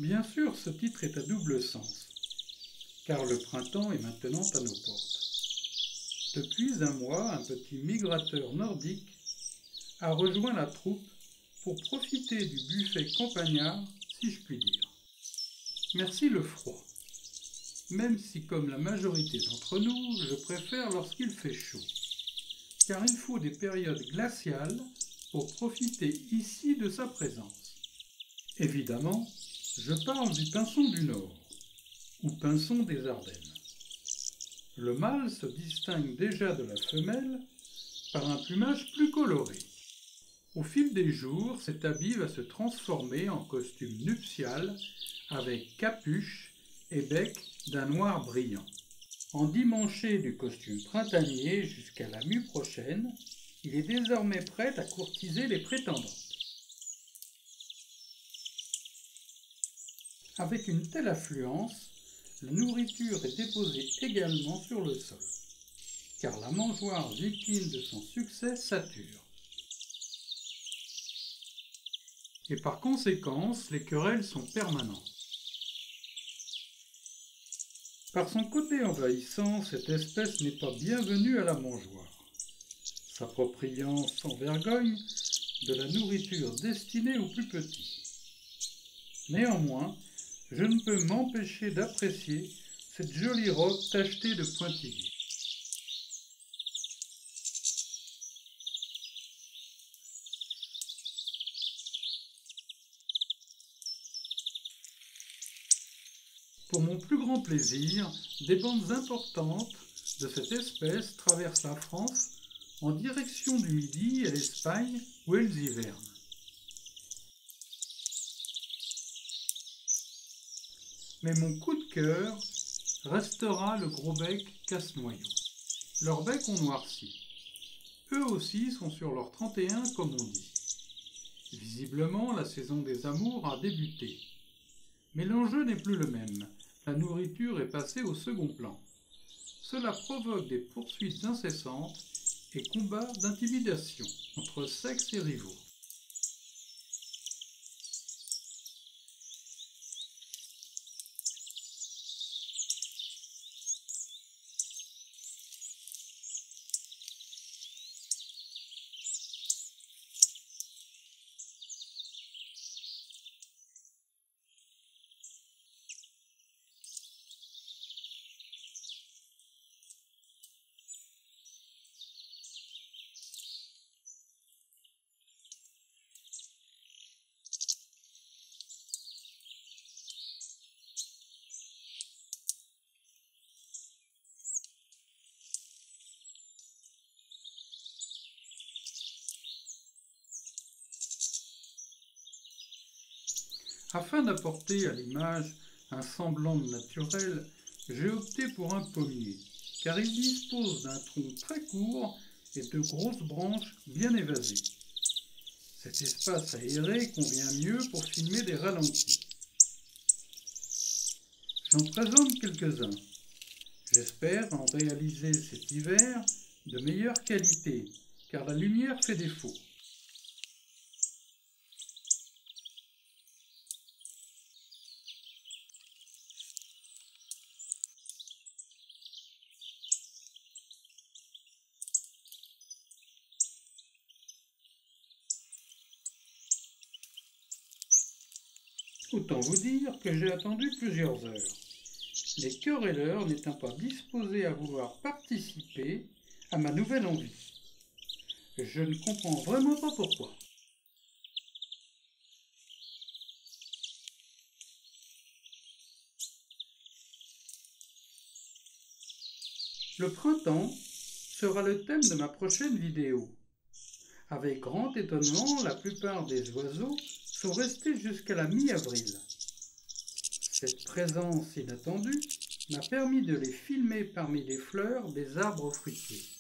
Bien sûr, ce titre est à double sens, car le printemps est maintenant à nos portes. Depuis un mois, un petit migrateur nordique a rejoint la troupe pour profiter du buffet campagnard, si je puis dire. Merci le froid, même si comme la majorité d'entre nous, je préfère lorsqu'il fait chaud, car il faut des périodes glaciales pour profiter ici de sa présence. Évidemment, je parle du pinson du Nord, ou pinson des Ardennes. Le mâle se distingue déjà de la femelle par un plumage plus coloré. Au fil des jours, cet habit va se transformer en costume nuptial avec capuche et bec d'un noir brillant. Endimanché du costume printanier jusqu'à la mue prochaine, il est désormais prêt à courtiser les prétendants. Avec une telle affluence, la nourriture est déposée également sur le sol, car la mangeoire victime de son succès sature. Et par conséquence, les querelles sont permanentes. Par son côté envahissant, cette espèce n'est pas bienvenue à la mangeoire, s'appropriant sans vergogne de la nourriture destinée aux plus petits. Néanmoins, je ne peux m'empêcher d'apprécier cette jolie robe tachetée de pointillés. Pour mon plus grand plaisir, des bandes importantes de cette espèce traversent la France en direction du Midi et l'Espagne où elles hivernent. Mais mon coup de cœur restera le gros bec casse-noyau. Leurs becs ont noirci. Eux aussi sont sur leur 31 comme on dit. Visiblement, la saison des amours a débuté. Mais l'enjeu n'est plus le même. La nourriture est passée au second plan. Cela provoque des poursuites incessantes et combats d'intimidation entre sexes et rivaux. Afin d'apporter à l'image un semblant de naturel, j'ai opté pour un pommier, car il dispose d'un tronc très court et de grosses branches bien évasées. Cet espace aéré convient mieux pour filmer des ralentis. J'en présente quelques-uns. J'espère en réaliser cet hiver de meilleure qualité, car la lumière fait défaut. Autant vous dire que j'ai attendu plusieurs heures, les querelleurs n'étant pas disposés à vouloir participer à ma nouvelle envie. Je ne comprends vraiment pas pourquoi. Le printemps sera le thème de ma prochaine vidéo. Avec grand étonnement, la plupart des oiseaux sont restés jusqu'à la mi-avril. Cette présence inattendue m'a permis de les filmer parmi les fleurs des arbres fruitiers.